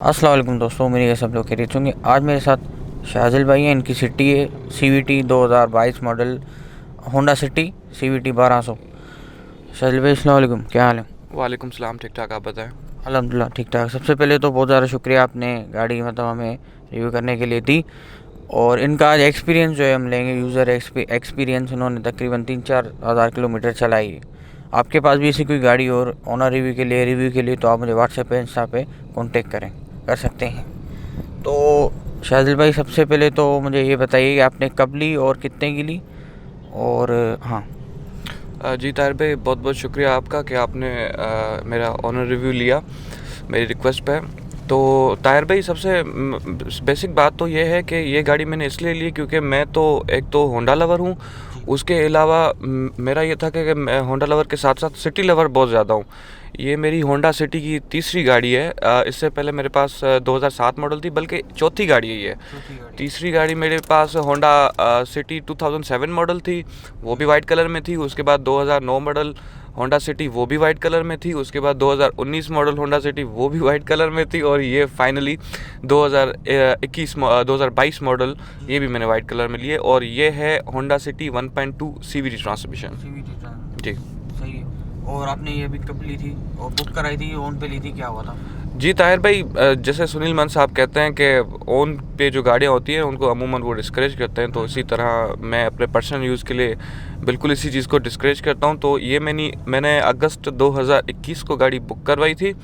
अस्सलाम वालेकुम दोस्तों, उम्मीद है सब लोग खैरियत होंगे। आज मेरे साथ शाहजिल भाई हैं। इनकी सिटी है CVT 2022 model Honda city CVT 1200। शाहजिल भाई अस्सलाम वालेकुम, क्या हाल है? वालेकुम सलाम, ठीक ठाक। आप बताएं। अल्हम्दुलिल्लाह ठीक ठाक। सबसे पहले तो बहुत ज़्यादा शुक्रिया, आपने गाड़ी हमें रिव्यू करने के लिए दी। और इनका आज एक्सपीरियंस जो है हम लेंगे, यूज़र एक्सपीरियंस। उन्होंने तकरीबन 3-4 हज़ार किलोमीटर चलाई है। आपके पास भी ऐसी कोई गाड़ी और ऑनर रिव्यू के लिए तो आप मुझे व्हाट्सएप पे इंस्टा पे कॉन्टेक्ट कर सकते हैं। तो शाहजिल भाई, सबसे पहले तो मुझे ये बताइए कि आपने कब ली और कितने की ली। और हाँ जी ताहिर भाई, बहुत बहुत शुक्रिया आपका कि आपने मेरा ऑनर रिव्यू लिया मेरी रिक्वेस्ट पे। तो ताहिर भाई, सबसे बेसिक बात तो ये है कि ये गाड़ी मैंने इसलिए ली क्योंकि मैं तो एक तो होंडा लवर हूँ। उसके अलावा मेरा ये था कि मैं होंडा लवर के साथ साथ सिटी लवर बहुत ज़्यादा हूँ। ये मेरी होंडा सिटी की तीसरी गाड़ी है। इससे पहले मेरे पास 2007 मॉडल थी, बल्कि चौथी गाड़ी है ये। तीसरी गाड़ी मेरे पास होंडा सिटी 2007 मॉडल थी, वो भी वाइट कलर में थी। उसके बाद 2009 मॉडल होंडा सिटी, वो भी वाइट कलर में थी। उसके बाद 2019 मॉडल होंडा सिटी, वो भी वाइट कलर में थी। और ये फाइनली 2022 मॉडल, ये भी मैंने वाइट कलर में लिए। और ये है होंडा सिटी 1.2 CVT ट्रांसमिशन। जी सही है। और आपने ये अभी कब ली थी और बुक कराई थी, ओन पे ली थी, क्या हुआ था? जी ताहिर भाई, जैसे सुनील मान साहब कहते हैं कि ओन पे जो गाड़ियाँ होती हैं उनको अमूमन वो डिस्करेज करते हैं, तो इसी तरह मैं अपने पर्सनल यूज़ के लिए बिल्कुल इसी चीज़ को डिस्करेज करता हूँ। तो ये मैंने अगस्त 2021 को गाड़ी बुक करवाई थी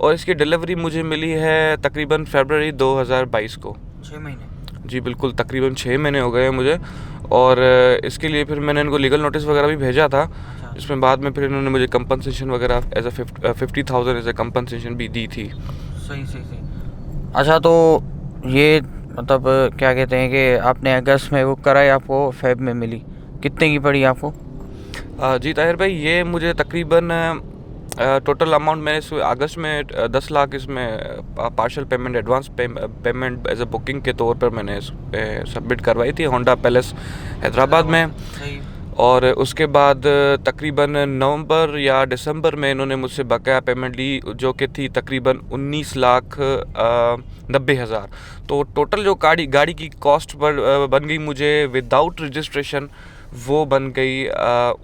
और इसकी डिलीवरी मुझे मिली है तकरीबन फरवरी 2022 को। 6 महीने? जी बिल्कुल, तकरीबन 6 महीने हो गए हैं मुझे। और इसके लिए फिर मैंने इनको लीगल नोटिस वगैरह भी भेजा था, जिसमें बाद में फिर इन्होंने मुझे कंपनसेशन वगैरह as a 50,000 as a compensation भी दी थी। सही। अच्छा, तो ये मतलब क्या कहते हैं कि आपने अगस्त में बुक कराई, आपको फेब में मिली, कितने की पड़ी आपको? जी ताहिर भाई, ये मुझे तकरीबन टोटल अमाउंट मैंने अगस्त में 10 लाख इसमें partial payment, advance payment as a booking के तौर पर मैंने सबमिट करवाई थी होंडा पैलेस हैदराबाद में। और उसके बाद तकरीबन नवंबर या दिसंबर में इन्होंने मुझसे बकाया पेमेंट ली, जो कि थी तकरीबन 19,90,000। तो टोटल जो गाड़ी की कॉस्ट बन गई मुझे विदाउट रजिस्ट्रेशन, वो बन गई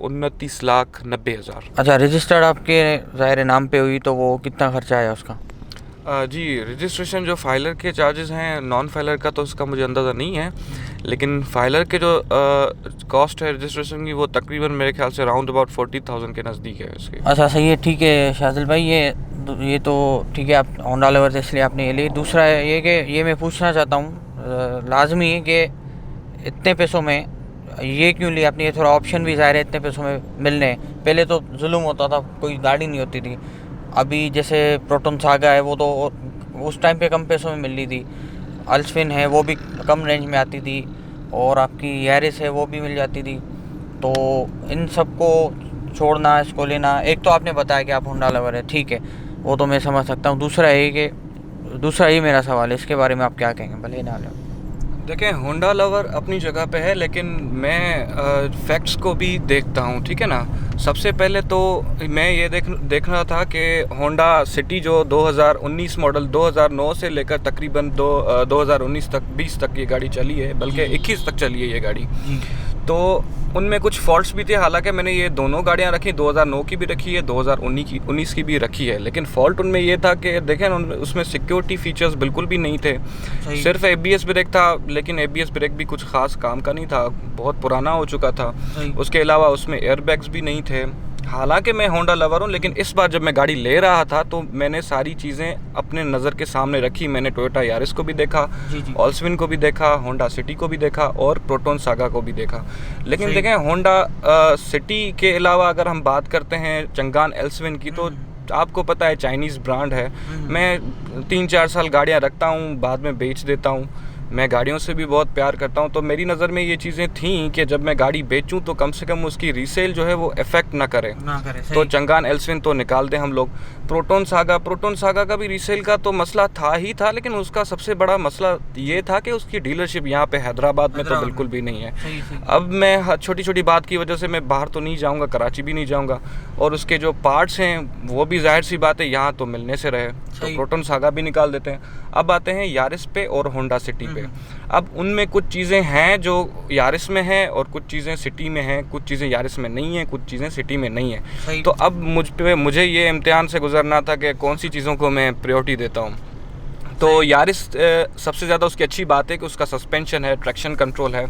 29,90,000। अच्छा, रजिस्टर्ड आपके ज़ाहिर नाम पे हुई तो वो कितना खर्चा आया उसका? जी, रजिस्ट्रेशन जो फाइलर के चार्जेस हैं, नॉन फाइलर का तो उसका मुझे अंदाज़ा नहीं है, लेकिन फाइलर के जो कॉस्ट है रजिस्ट्रेशन की, वो तकरीबन मेरे ख्याल से अराउंड अबाउट 40,000 के नज़दीक है इसके। अच्छा सही है, ठीक है शाजिल भाई। ये तो ठीक है, आप होंडा लवर थे इसलिए आपने ये ली। दूसरा ये कि ये मैं पूछना चाहता हूँ, लाजमी है कि इतने पैसों में ये क्यों लिया आपने? ये थोड़ा ऑप्शन भी ज़ाहिर है इतने पैसों में मिलने। पहले तो जुल्म होता था, कोई गाड़ी नहीं होती थी। अभी जैसे प्रोटोन सागा है, वो तो उस टाइम पे कम पैसों में मिल रही थी। अल्सफिन है, वो भी कम रेंज में आती थी। और आपकी यारिस है, वो भी मिल जाती थी। तो इन सबको छोड़ना, इसको लेना, एक तो आपने बताया कि आप होंडा लवर है, ठीक है, वो तो मैं समझ सकता हूँ। दूसरा ये मेरा सवाल है, इसके बारे में आप क्या कहेंगे, भले ना ले? देखें, होंडा लवर अपनी जगह पे है, लेकिन मैं फैक्ट्स को भी देखता हूँ, ठीक है ना। सबसे पहले तो मैं ये देख रहा था कि होंडा सिटी जो 2019 मॉडल 2009 से लेकर तकरीबन 2019 तक 20 तक ये गाड़ी चली है, बल्कि 21 तक चली है ये गाड़ी। तो उनमें कुछ फॉल्ट्स भी थे। हालांकि मैंने ये दोनों गाड़ियाँ रखी, 2009 की भी रखी है, 2019 की भी रखी है, लेकिन फॉल्ट उनमें ये था कि देखें उसमें सिक्योरिटी फीचर्स बिल्कुल भी नहीं थे। सिर्फ ABS ब्रेक था, लेकिन ABS ब्रेक भी कुछ खास काम का नहीं था, बहुत पुराना हो चुका था। उसके अलावा उसमें एयरबैग्स भी नहीं थे। हालांकि मैं होंडा लवर हूँ, लेकिन इस बार जब मैं गाड़ी ले रहा था तो मैंने सारी चीज़ें अपने नज़र के सामने रखी। मैंने टोयोटा यारिस को भी देखा, ऑल्सविन को भी देखा, होंडा सिटी को भी देखा और प्रोटोन सागा को भी देखा। लेकिन देखें, होंडा सिटी के अलावा अगर हम बात करते हैं चंगान एल्सविन की, तो आपको पता है चाइनीज़ ब्रांड है। मैं 3-4 साल गाड़ियाँ रखता हूँ, बाद में बेच देता हूँ। मैं गाड़ियों से भी बहुत प्यार करता हूँ, तो मेरी नज़र में ये चीज़ें थी कि जब मैं गाड़ी बेचूँ तो कम से कम उसकी रीसेल जो है वो इफेक्ट ना करे। तो चंगान एल्सविन तो निकाल दें हम लोग। प्रोटोन सागा का भी रीसेल का तो मसला था ही था, लेकिन उसका सबसे बड़ा मसला ये था कि उसकी डीलरशिप यहाँ पे हैदराबाद में तो बिल्कुल भी नहीं है। अब मैं छोटी छोटी बात की वजह से मैं बाहर तो नहीं जाऊँगा, कराची भी नहीं जाऊँगा, और उसके जो पार्ट्स हैं वो भी जाहिर सी बात है यहाँ तो मिलने से रहे, तो प्रोटोन सागा भी निकाल देते हैं। अब आते हैं यारिस पे और होंडा सिटी पे। अब उनमें कुछ चीज़ें हैं जो यारिस में हैं और कुछ चीज़ें सिटी में हैं, कुछ चीज़ें यारिस में नहीं हैं, कुछ चीज़ें सिटी में नहीं हैं। तो अब मुझे ये इम्तिहान से गुजरना था कि कौन सी चीज़ों को मैं प्रायोरिटी देता हूँ। तो यारिस सबसे ज़्यादा उसकी अच्छी बात है कि उसका सस्पेंशन है, ट्रैक्शन कंट्रोल है।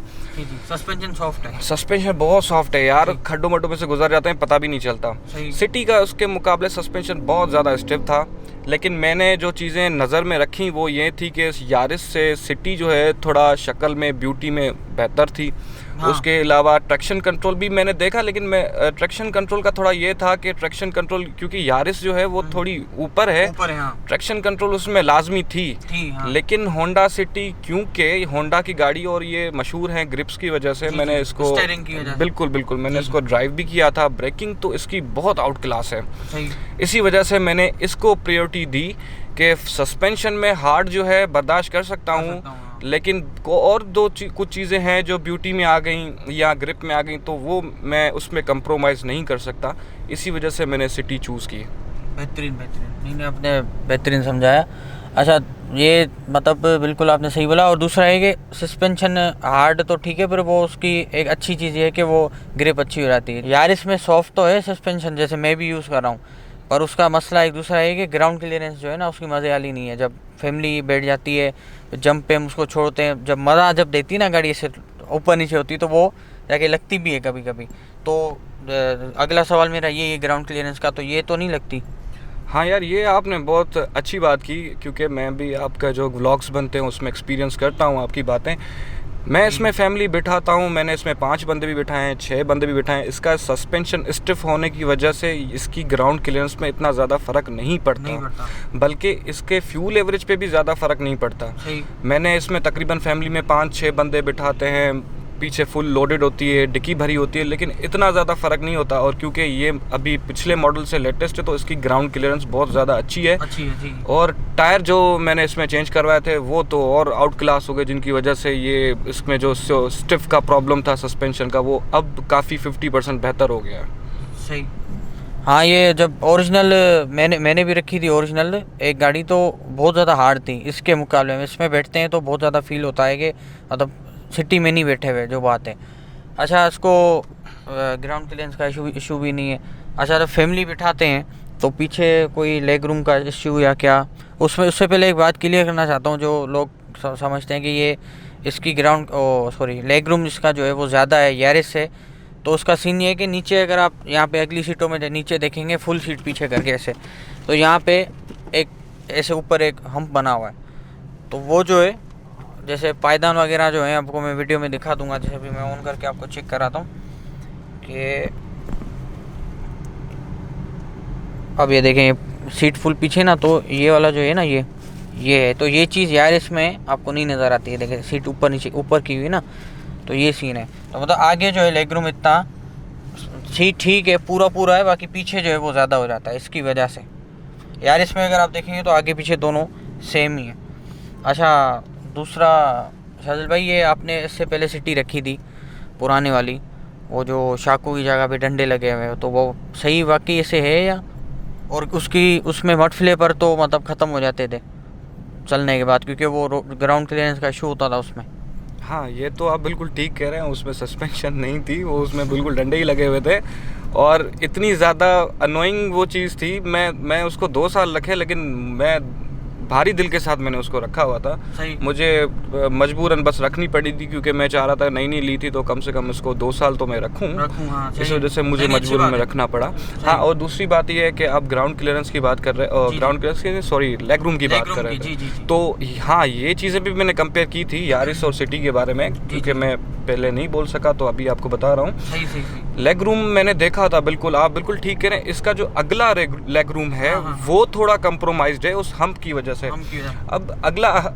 सस्पेंशन सॉफ्ट है, सस्पेंशन बहुत सॉफ्ट है यार, खड्डों मड्डों में से गुजर जाते हैं पता भी नहीं चलता। सिटी का उसके मुकाबले सस्पेंशन बहुत ज़्यादा स्टिफ था, लेकिन मैंने जो चीज़ें नज़र में रखी वो ये थी कि यारिस से सिटी जो है थोड़ा शक्ल में, ब्यूटी में बेहतर थी। उसके अलावा ट्रैक्शन कंट्रोल भी मैंने देखा, लेकिन मैं ट्रैक्शन कंट्रोल का थोड़ा ये था कि ट्रैक्शन कंट्रोल क्योंकि यारिस जो है वो थोड़ी ऊपर है, ट्रैक्शन कंट्रोल उसमें लाजमी थी। लेकिन होंडा सिटी, क्योंकि होंडा की गाड़ी और ये मशहूर है ग्रिप्स की वजह से, मैंने इसको बिल्कुल मैंने इसको ड्राइव भी किया था। ब्रेकिंग तो इसकी बहुत आउट क्लास है, इसी वजह से मैंने इसको प्रायोरिटी दी कि सस्पेंशन में हार्ड जो है बर्दाश्त कर सकता हूँ, लेकिन और कुछ चीज़ें हैं जो ब्यूटी में आ गई या ग्रिप में आ गई तो वो मैं उसमें कंप्रोमाइज़ नहीं कर सकता, इसी वजह से मैंने सिटी चूज़ की। बेहतरीन नहीं, आपने बेहतरीन समझाया। अच्छा, ये मतलब बिल्कुल आपने सही बोला। और दूसरा है कि सस्पेंशन हार्ड तो ठीक है, पर वो उसकी एक अच्छी चीज़ ये है कि वो ग्रिप अच्छी हो जाती है। यारिस में सॉफ्ट तो है सस्पेंशन, जैसे मैं भी यूज़ कर रहा हूँ, पर उसका मसला एक दूसरा है कि ग्राउंड क्लियरेंस जो है ना उसकी मज़े वाली नहीं है। जब फैमिली बैठ जाती है जंप पे हम उसको छोड़ते हैं, जब मज़ा जब देती है ना गाड़ी से ऊपर नीचे होती तो वो जाके लगती भी है कभी कभी। तो अगला सवाल मेरा ये ग्राउंड क्लियरेंस का, तो ये तो नहीं लगती। हाँ यार, ये आपने बहुत अच्छी बात की, क्योंकि मैं भी आपका जो व्लॉग्स बनते हैं उसमें एक्सपीरियंस करता हूँ आपकी बातें। मैं इसमें फैमिली बिठाता हूँ, मैंने इसमें 5 बंदे भी बिठाए हैं, 6 बंदे भी बिठाए हैं। इसका सस्पेंशन स्टिफ होने की वजह से इसकी ग्राउंड क्लियरेंस में इतना ज़्यादा फ़र्क नहीं पड़ता, बल्कि इसके फ्यूल एवरेज पे भी ज़्यादा फ़र्क नहीं पड़ता। मैंने इसमें तकरीबन फैमिली में 5-6 बंदे बिठाते हैं, पीछे फुल लोडेड होती है, डिक्की भरी होती है, लेकिन इतना ज़्यादा फ़र्क नहीं होता। और क्योंकि ये अभी पिछले मॉडल से लेटेस्ट है तो इसकी ग्राउंड क्लियरेंस बहुत ज़्यादा अच्छी है। और टायर जो मैंने इसमें चेंज करवाए थे वो तो और आउट क्लास हो गए, जिनकी वजह से ये इसमें जो स्टिफ का प्रॉब्लम था सस्पेंशन का वो अब काफ़ी 50% बेहतर हो गया है। सही। हाँ, ये जब ओरिजिनल मैंने भी रखी थी ओरिजिनल एक गाड़ी, तो बहुत ज़्यादा हार्ड थी इसके मुकाबले में। इसमें बैठते हैं तो बहुत ज़्यादा फील होता है कि मतलब सिटी में नहीं बैठे हुए, जो बात है। अच्छा, इसको ग्राउंड क्लियरेंस का इशू भी नहीं है। अच्छा, जब फैमिली बिठाते हैं तो पीछे कोई लेग रूम का इशू या क्या, उससे पहले एक बात क्लियर करना चाहता हूँ। जो लोग समझते हैं कि ये इसकी लेग रूम इसका जो है वो ज़्यादा है यारिस से, तो उसका सीन ये है कि नीचे अगर आप यहाँ पे अगली सीटों में नीचे देखेंगे फुल सीट पीछे करके ऐसे, तो यहाँ पे एक ऐसे ऊपर एक हम्प बना हुआ है, तो वो जो है जैसे पायदान वगैरह जो है आपको मैं वीडियो में दिखा दूंगा। जैसे अभी मैं ऑन करके आपको चेक कराता हूँ कि अब ये देखें सीट फुल पीछे ना, तो ये वाला जो है ना ये है, तो ये चीज़ यार इसमें आपको नहीं नज़र आती है। देखिए सीट ऊपर नीचे ऊपर की हुई ना, तो ये सीन है। तो मतलब आगे जो है लेग रूम इतना सीट ठीक है, पूरा है, बाकी पीछे जो है वो ज़्यादा हो जाता है इसकी वजह से। यार इसमें अगर आप देखेंगे तो आगे पीछे दोनों सेम ही है। अच्छा, दूसरा शाजिल भाई, ये आपने इससे पहले सिटी रखी थी पुराने वाली, वो जो शाकू की जगह पे डंडे लगे हुए, तो वो सही वाकई ऐसे है या? और उसमें मड फ्लेपर तो मतलब ख़त्म हो जाते थे चलने के बाद, क्योंकि वो ग्राउंड क्लियरेंस का इशू होता था उसमें। हाँ, ये तो आप बिल्कुल ठीक कह रहे हैं, उसमें सस्पेंशन नहीं थी, वो उसमें बिल्कुल डंडे ही लगे हुए थे और इतनी ज़्यादा अनोइंग वो चीज़ थी। मैं उसको 2 साल रखे, लेकिन मैं भारी दिल के साथ मैंने उसको रखा हुआ था। मुझे मजबूरन बस रखनी पड़ी थी, क्योंकि मैं चाह रहा था नई ली थी तो कम से कम इसको 2 साल तो मैं रखूँ। हाँ, इस वजह से मुझे मजबूरन में रखना पड़ा। हाँ, और दूसरी बात ये है कि आप ग्राउंड क्लियरेंस की बात कर रहे हैं, ग्राउंड क्लियरेंस की लेग रूम की बात कर रहे हैं, तो हाँ, ये चीज़ें भी मैंने कंपेयर की थी यारिस और सिटी के बारे में, क्योंकि मैं पहले नहीं बोल सका तो अभी आपको बता रहा हूँ। लेग रूम मैंने देखा था, बिल्कुल आप बिल्कुल ठीक कह रहे हैं। इसका जो अगला लेग रूम है हाँ, हाँ, वो थोड़ा कंप्रोमाइज्ड है उस हम्प की वजह से। अब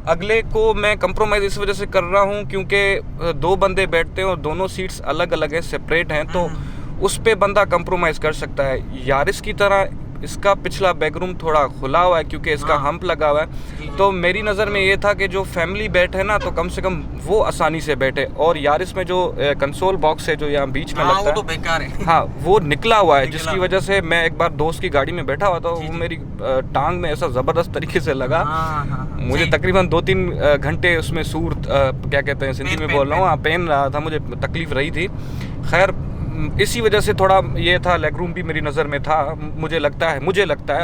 अगले को मैं कंप्रोमाइज इस वजह से कर रहा हूँ क्योंकि दो बंदे बैठते हैं और दोनों सीट्स अलग अलग है, सेपरेट हैं, तो उस पे बंदा कंप्रोमाइज़ कर सकता है। यारिस की तरह इसका पिछला बैकरूम थोड़ा खुला हुआ है क्योंकि इसका हम्प लगा हुआ है। तो मेरी नज़र में ये था कि जो फैमिली बैठे ना तो कम से कम वो आसानी से बैठे। और यारिस में जो कंसोल बॉक्स है जो यहाँ बीच में लगता है, वो तो बेकार है। हाँ, वो निकला हुआ है, जिसकी वजह से मैं एक बार दोस्त की गाड़ी में बैठा हुआ था, वो मेरी टांग में ऐसा ज़बरदस्त तरीके से लगा। मुझे तकरीबन 2-3 घंटे उसमें क्या कहते हैं, सिंधी में बोल रहा हूँ, पेन रहा था, मुझे तकलीफ रही थी। खैर इसी वजह से थोड़ा ये था, लेग रूम भी मेरी नज़र में था। मुझे लगता है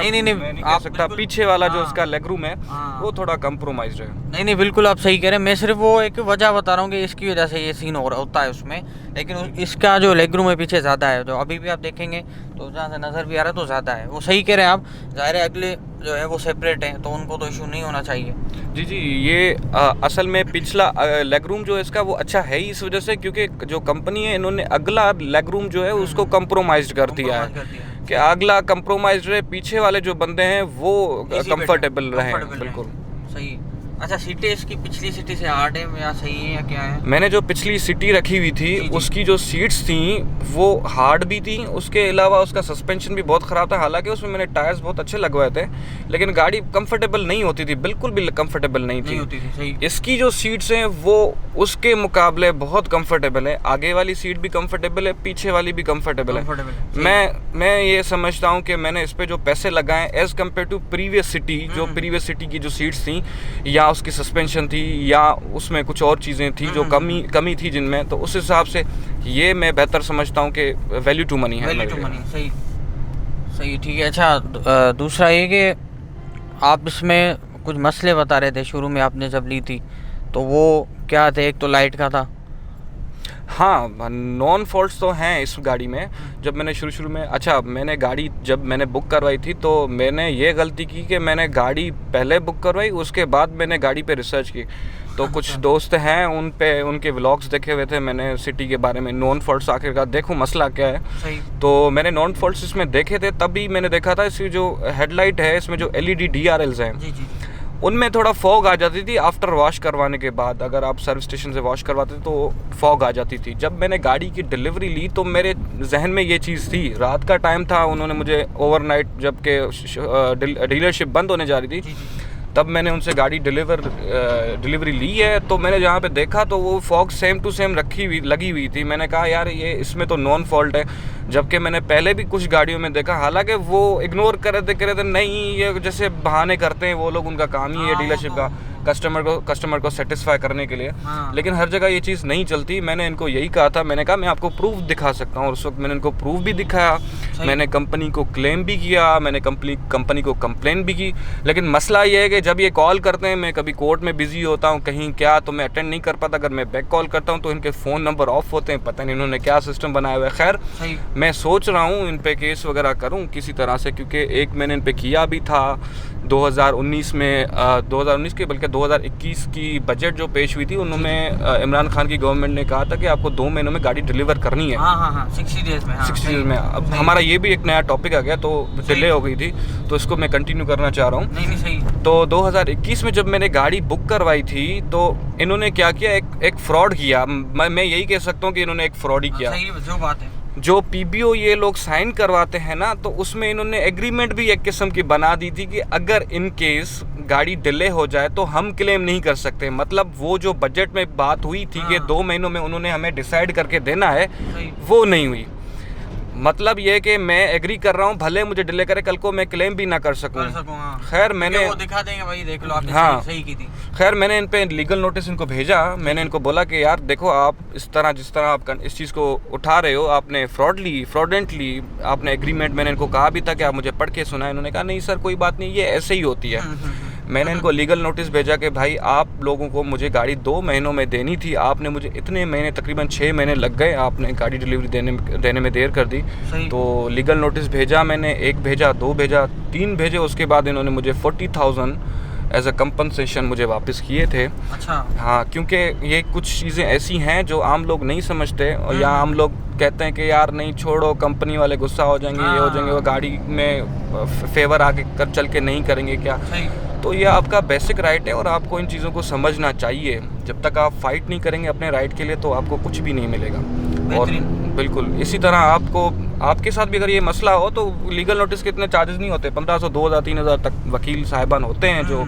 नहीं मैं नहीं कह सकता, पीछे वाला जो उसका लेग रूम है वो थोड़ा कंप्रोमाइज्ड है। नहीं बिल्कुल आप सही कह रहे हैं। मैं सिर्फ वो एक वजह बता रहा हूँ कि इसकी वजह से ये सीन होता है उसमें, लेकिन इसका जो लेग रूम है पीछे ज़्यादा है। जो अभी भी आप देखेंगे तो जहाँ से नज़र भी आ रहा है तो ज़्यादा है। वो सही कह रहे हैं आप, ज़ाहिर है अगले जो है वो सेपरेट हैं तो उनको तो इशू नहीं होना चाहिए। जी, ये असल में पिछला लेग रूम जो है इसका वो अच्छा है ही इस वजह से क्योंकि जो कंपनी है इन्होंने अगला लेग रूम जो है उसको कंप्रोमाइज्ड कर दिया है कि अगला कंप्रोमाइज्ड रहे, पीछे वाले जो बंदे हैं वो कंफर्टेबल रहे। बिल्कुल सही। अच्छा, सीटें इसकी पिछली सीटी से हार्ड है या सही है या क्या है? मैंने जो पिछली सीटी रखी हुई थी उसकी जो सीट्स थी वो हार्ड भी थी, उसके अलावा उसका सस्पेंशन भी बहुत ख़राब था। हालांकि उसमें मैंने टायर्स बहुत अच्छे लगवाए थे, लेकिन गाड़ी कंफर्टेबल नहीं होती थी, बिल्कुल भी कंफर्टेबल नहीं थी। सही। इसकी जो सीट्स हैं वो उसके मुकाबले बहुत कंफर्टेबल है। आगे वाली सीट भी कंफर्टेबल है, पीछे वाली भी कंफर्टेबल है। मैं ये समझता हूँ कि मैंने इस पर जो पैसे लगाए as compared to previous city, जो प्रीवियस सिटी की जो सीट्स थी या उसकी सस्पेंशन थी या उसमें कुछ और चीज़ें थी जो कमी थी जिनमें, तो उस हिसाब से ये मैं बेहतर समझता हूँ कि वैल्यू टू मनी है। वैल्यू टू मनी, सही ठीक है। अच्छा, दूसरा ये कि आप इसमें कुछ मसले बता रहे थे शुरू में आपने जब ली थी, तो वो क्या थे? एक तो लाइट का था। हाँ, नॉन फॉल्ट्स तो हैं इस गाड़ी में। जब मैंने शुरू में मैंने गाड़ी जब मैंने बुक करवाई थी तो मैंने ये गलती की कि मैंने गाड़ी पहले बुक करवाई, उसके बाद मैंने गाड़ी पे रिसर्च की। तो कुछ दोस्त हैं उनके व्लॉग्स देखे हुए थे मैंने सिटी के बारे में, नॉन फॉल्ट्स आखिरकार देखूँ मसला क्या है। सही। तो मैंने नॉन फॉल्ट्स इसमें देखे थे, तभी मैंने देखा था इसकी जो हेडलाइट है इसमें जो LED DRLs हैं उनमें थोड़ा फॉग आ जाती थी आफ्टर वॉश करवाने के बाद। अगर आप सर्विस स्टेशन से वॉश करवाते तो फॉग आ जाती थी। जब मैंने गाड़ी की डिलीवरी ली तो मेरे जहन में ये चीज़ थी, रात का टाइम था, उन्होंने मुझे ओवरनाइट जबकि डीलरशिप बंद होने जा रही थी तब मैंने उनसे गाड़ी डिलीवरी ली है। तो मैंने जहाँ पे देखा तो वो फॉग सेम टू सेम लगी हुई थी। मैंने कहा यार ये इसमें तो नॉन फॉल्ट है, जबकि मैंने पहले भी कुछ गाड़ियों में देखा, हालांकि वो इग्नोर कर रहे थे नहीं ये जैसे बहाने करते हैं वो लोग, उनका काम ही है डीलरशिप का कस्टमर को सेटिस्फाई करने के लिए। लेकिन हर जगह ये चीज़ नहीं चलती। मैंने इनको यही कहा था, मैंने कहा मैं आपको प्रूफ दिखा सकता हूँ। उस वक्त मैंने इनको प्रूफ भी दिखाया, मैंने कंपनी को क्लेम भी किया, मैंने कंपनी को कंप्लेन भी की। लेकिन मसला ये है कि जब ये कॉल करते हैं, मैं कभी कोर्ट में बिजी होता हूँ कहीं क्या, तो मैं अटेंड नहीं कर पाता। अगर मैं बैक कॉल करता हूँ तो इनके फ़ोन नंबर ऑफ होते हैं, पता नहीं इन्होंने क्या सिस्टम बनाया हुआ है। खैर मैं सोच रहा हूँ इन पे केस वगैरह करूँ किसी तरह से, क्योंकि एक मैंने इन पे किया भी था 2019 में, 2019 के बल्कि 2021 की बजट जो पेश हुई थी उन्होंने इमरान खान की गवर्नमेंट ने कहा था कि आपको 2 महीनों में गाड़ी डिलीवर करनी है। 60 डेज में। 60 डेज में। अब हमारा ये भी एक नया टॉपिक आ गया तो डिले हो गई थी, तो इसको मैं कंटिन्यू करना चाह रहा हूँ। नहीं सही। तो 2021 में जब मैंने गाड़ी बुक करवाई थी तो इन्होंने क्या किया, एक फ्रॉड किया। मैं यही कह सकता हूँ कि इन्होंने एक फ्रॉड ही किया। सही, जो बात है, जो PBO ये लोग साइन करवाते हैं ना, तो उसमें इन्होंने एग्रीमेंट भी एक किस्म की बना दी थी कि अगर इन केस गाड़ी डिले हो जाए तो हम क्लेम नहीं कर सकते। मतलब वो जो बजट में बात हुई थी कि 2 महीनों में उन्होंने हमें डिसाइड करके देना है, वो नहीं हुई। मतलब ये कि मैं एग्री कर रहा हूँ, भले मुझे डिले करे, कल को मैं क्लेम भी ना कर सकूँ। खैर मैंने वो दिखा देंगे भाई, देख लो आपने सही की थी। खैर मैंने इन पे लीगल नोटिस इनको भेजा। मैंने इनको बोला कि यार देखो, आप जिस तरह आप इस चीज़ को उठा रहे हो, आपने फ्रॉडेंटली आपने एग्रीमेंट, मैंने इनको कहा भी था कि आप मुझे पढ़ के सुनाएं। इन्होंने कहा नहीं सर कोई बात नहीं, ये ऐसे ही होती है। मैंने इनको लीगल नोटिस भेजा कि भाई आप लोगों को मुझे गाड़ी 2 महीनों में देनी थी, आपने मुझे इतने महीने, तकरीबन 6 महीने लग गए, आपने गाड़ी डिलीवरी देने में देर कर दी। तो लीगल नोटिस भेजा मैंने, 1 भेजा, 2 भेजा, 3 भेजे। उसके बाद इन्होंने मुझे 40,000 एज अ कंपनसेशन मुझे वापस किए थे। अच्छा। हाँ, क्योंकि ये कुछ चीज़ें ऐसी हैं जो आम लोग नहीं समझते और या आम लोग कहते हैं कि यार नहीं छोड़ो, कंपनी वाले गुस्सा हो जाएंगे, ये हो जाएंगे, वो गाड़ी में फेवर आगे कर चल के नहीं करेंगे क्या। सही। तो ये आपका बेसिक राइट है और आपको इन चीज़ों को समझना चाहिए। जब तक आप फाइट नहीं करेंगे अपने राइट के लिए तो आपको कुछ भी नहीं मिलेगा। और बिल्कुल इसी तरह आपको, आपके साथ भी अगर ये मसला हो तो लीगल नोटिस के इतने चार्जेस नहीं होते, 1500, 2000, 3000 तक वकील साहिबान होते हैं जो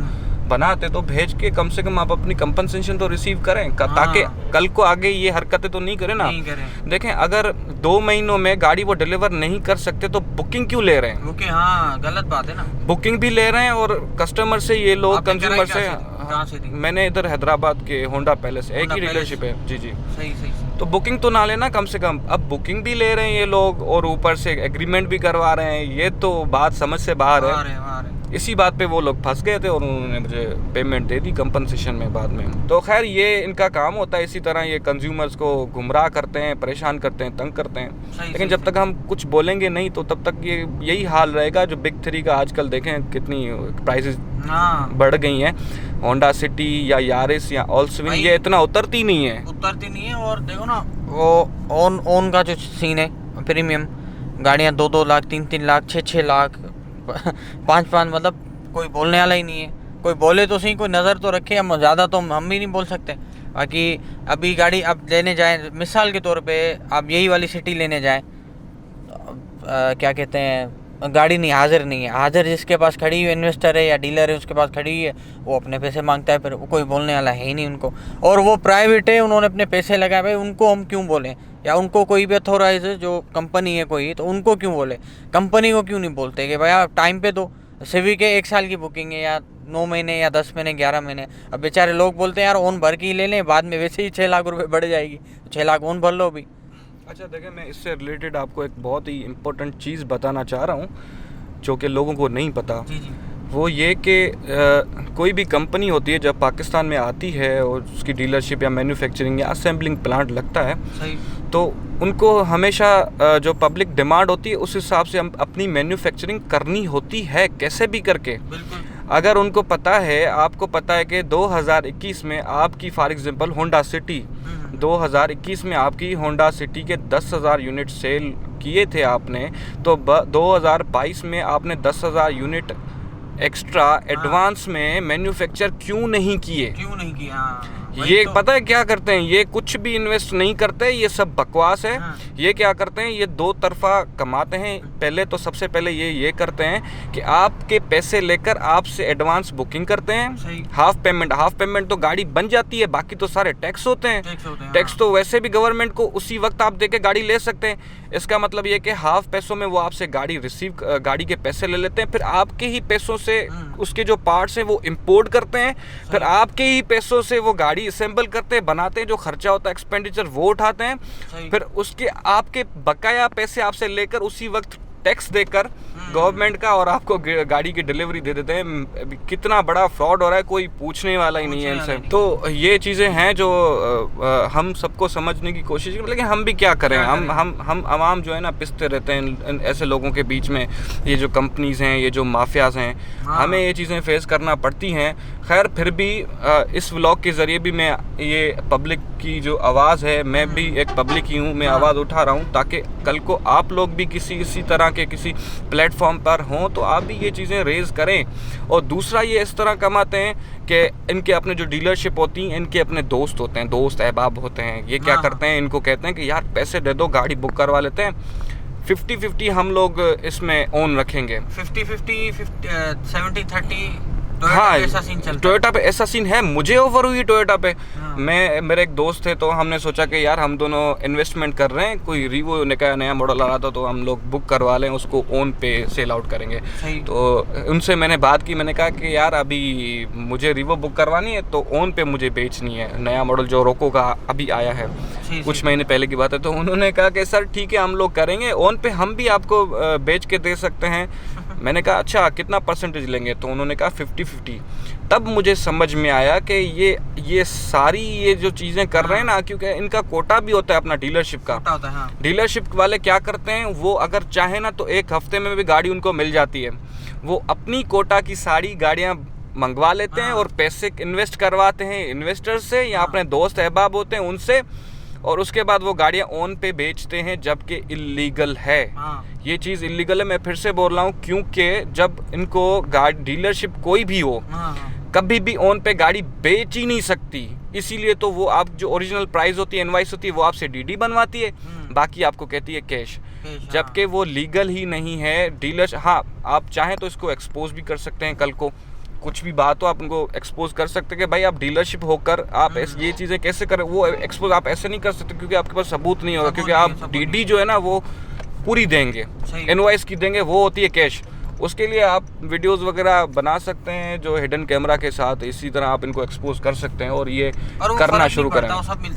बनाते, तो भेज के कम से कम आप अपनी कंपनसेशन तो रिसीव करें ताकि कल को आगे ये हरकतें तो नहीं करें ना। नहीं करें। देखें, अगर 2 महीनों में गाड़ी वो डिलीवर नहीं कर सकते तो बुकिंग क्यों ले रहे हैं? बुकिंग, हाँ गलत बात है ना। बुकिंग भी ले रहे हैं और कस्टमर से ये लोग, कंज्यूमर से। कहाँ से थी? मैंने इधर हैदराबाद के होंडा पैलेस, एक ही डीलरशिप है जी जी। सही सही। तो बुकिंग तो ना लेना कम से कम। अब बुकिंग भी ले रहे हैं ये लोग और ऊपर से एग्रीमेंट भी करवा रहे हैं, ये तो बात समझ से बाहर है। इसी बात पे वो लोग फंस गए थे और उन्होंने मुझे पेमेंट दे दी कंपनसेशन में बाद में। तो खैर ये इनका काम होता है, इसी तरह ये कंज्यूमर्स को गुमराह करते हैं, परेशान करते हैं, तंग करते हैं। लेकिन जब तक हम कुछ बोलेंगे नहीं तो तब तक ये यही हाल रहेगा। जो बिग 3 का आजकल देखें कितनी प्राइसेस बढ़ गई हैं। होंडा सिटी या यारिस या ऑल्सविन ये इतना उतरती नहीं है। और देखो ना वो ओन का जो सीन है, प्रीमियम गाड़ियाँ 2-2 लाख, 3-3 लाख, 6-6 लाख, 5-5, मतलब कोई बोलने वाला ही नहीं है। कोई बोले तो सही, कोई नज़र तो रखे। हम ज़्यादा तो हम भी नहीं बोल सकते। बाकी अभी गाड़ी आप लेने जाएं, मिसाल के तौर पे आप यही वाली सिटी लेने जाएं, क्या कहते हैं, गाड़ी नहीं, हाजिर नहीं है। हाजिर जिसके पास खड़ी हुई इन्वेस्टर है या डीलर है उसके पास खड़ी हुई है, वो अपने पैसे मांगता है, फिर कोई बोलने वाला है ही नहीं उनको। और वो प्राइवेट है, उन्होंने अपने पैसे लगाए, भाई उनको हम क्यों बोलें? या उनको कोई भी अथोराइज जो कंपनी है कोई, तो उनको क्यों बोले? कंपनी को क्यों नहीं बोलते कि भाई आप टाइम पे दो? सिविक है 1 साल की बुकिंग है या 9 महीने या 10 महीने, 11 महीने। अब बेचारे लोग बोलते हैं यार ओन भर के ही ले लें, बाद में वैसे ही 6 लाख रुपए बढ़ जाएगी, 6 लाख ओन भर लो अभी। अच्छा देखिए, मैं इससे रिलेटेड आपको एक बहुत ही इम्पोर्टेंट चीज़ बताना चाह रहा हूँ जो कि लोगों को नहीं पता। जी जी। वो ये कि कोई भी कंपनी होती है जब पाकिस्तान में आती है और उसकी डीलरशिप या मैन्युफैक्चरिंग या असेंबलिंग प्लांट लगता है, सही। तो उनको हमेशा जो पब्लिक डिमांड होती है उस हिसाब से हम अपनी मैन्युफैक्चरिंग करनी होती है, कैसे भी करके। बिल्कुल। अगर उनको पता है, आपको पता है कि 2021 में आपकी फॉर एग्जांपल होंडा सिटी, 2021 में आपकी होंडा सिटी के 10,000 यूनिट सेल किए थे आपने, तो 2022 में आपने 10,000 यूनिट एक्स्ट्रा एडवांस में मैन्युफैक्चर क्यों नहीं किए? ये तो पता है क्या करते हैं? ये कुछ भी इन्वेस्ट नहीं करते, ये सब बकवास है। ये क्या करते हैं, ये 2 तरफा कमाते हैं। पहले तो सबसे पहले ये करते हैं कि आपके पैसे लेकर आपसे एडवांस बुकिंग करते हैं, हाफ पेमेंट तो गाड़ी बन जाती है, बाकी तो सारे टैक्स होते हैं। टैक्स तो वैसे भी गवर्नमेंट को उसी वक्त आप देके गाड़ी ले सकते हैं। इसका मतलब ये कि हाफ पैसों में वो आपसे गाड़ी के पैसे ले लेते हैं, फिर आपके ही पैसों से उसके जो पार्ट्स हैं वो इंपोर्ट करते हैं, फिर आपके ही पैसों से वो गाड़ी असेंबल करते हैं, बनाते हैं, जो खर्चा होता है एक्सपेंडिचर वो उठाते हैं, फिर उसके आपके बकाया पैसे आपसे लेकर उसी वक्त टैक्स देकर गवर्नमेंट का और आपको गाड़ी की डिलीवरी दे देते हैं। कितना बड़ा फ्रॉड हो रहा है, कोई पूछने वाला ही नहीं है इनसे। तो ये चीज़ें हैं जो हम सबको समझने की कोशिश करें, लेकिन हम भी क्या करें? हम आवाम जो है ना पिसते रहते हैं ऐसे लोगों के बीच में। ये जो कंपनीज हैं, ये जो माफियाज हैं, हमें ये चीज़ें फेस करना पड़ती हैं। खैर फिर भी इस व्लॉग के ज़रिए भी मैं ये पब्लिक की जो आवाज़ है, मैं भी एक पब्लिक ही हूँ, मैं आवाज़ उठा रहा हूँ ताकि कल को आप लोग भी इसी तरह के किसी प्लेटफॉर्म पर हों तो आप भी ये चीज़ें रेज़ करें। और दूसरा, ये इस तरह कमाते हैं कि इनके अपने जो डीलरशिप होती हैं, इनके अपने दोस्त होते हैं, दोस्त अहबाब होते हैं। ये क्या करते हैं, इनको कहते हैं कि यार पैसे दे दो, गाड़ी बुक करवा लेते हैं, 50-50 हम लोग इसमें ओन रखेंगे। 50-50, 70-30। हाँ, टोयोटा पे ऐसा सीन है। मुझे ऑफर हुई टोयोटा पे। मेरे एक दोस्त थे तो हमने सोचा कि यार हम दोनों इन्वेस्टमेंट कर रहे हैं, कोई रीवो का नया मॉडल आ रहा था तो हम लोग बुक करवा लें, उसको ओन पे सेल आउट करेंगे। तो उनसे मैंने बात की, मैंने कहा कि यार अभी मुझे रीवो बुक करवानी है तो ओन पे मुझे बेचनी है, नया मॉडल जो रोको का अभी आया है, कुछ महीने पहले की बात है। तो उन्होंने कहा कि सर ठीक है हम लोग करेंगे ओन पे, हम भी आपको बेच के दे सकते हैं। मैंने कहा अच्छा कितना परसेंटेज लेंगे? तो उन्होंने कहा 50-50। तब मुझे समझ में आया कि ये सारी ये जो चीज़ें कर रहे हैं ना, क्योंकि इनका कोटा भी होता है अपना डीलरशिप का। डीलरशिप वाले क्या करते हैं, वो अगर चाहे ना तो 1 हफ्ते में भी गाड़ी उनको मिल जाती है। वो अपनी कोटा की सारी गाड़ियाँ मंगवा लेते हैं और पैसे इन्वेस्ट करवाते हैं इन्वेस्टर से या अपने दोस्त अहबाब होते हैं उनसे, और उसके बाद वो गाड़ियाँ ऑन पे बेचते हैं जबकि इलीगल है। ये चीज़ इलीगल है, मैं फिर से बोल रहा हूँ, क्योंकि जब इनको गाड़ी डीलरशिप कोई भी हो कभी भी ऑन पे गाड़ी बेच ही नहीं सकती, इसीलिए तो वो आप जो ओरिजिनल प्राइस होती है, इनवाइस होती है, वो आपसे डीडी बनवाती है, बाकी आपको कहती है कैश, जबकि वो लीगल ही नहीं है। डीलर हाँ, आप चाहें तो इसको एक्सपोज भी कर सकते हैं, कल को कुछ भी बात हो आप उनको एक्सपोज कर सकते हैं कि भाई आप डीलरशिप होकर आप ये चीज़ें कैसे करें। वो एक्सपोज आप ऐसे नहीं कर सकते क्योंकि आपके पास सबूत नहीं होगा, क्योंकि आप डीडी जो है ना वो पूरी देंगे, इनवॉइस की देंगे, वो होती है कैश। उसके लिए आप वीडियोस वगैरह बना सकते हैं जो हिडन कैमरा के साथ, इसी तरह आप इनको एक्सपोज कर सकते हैं और ये करना शुरू करें।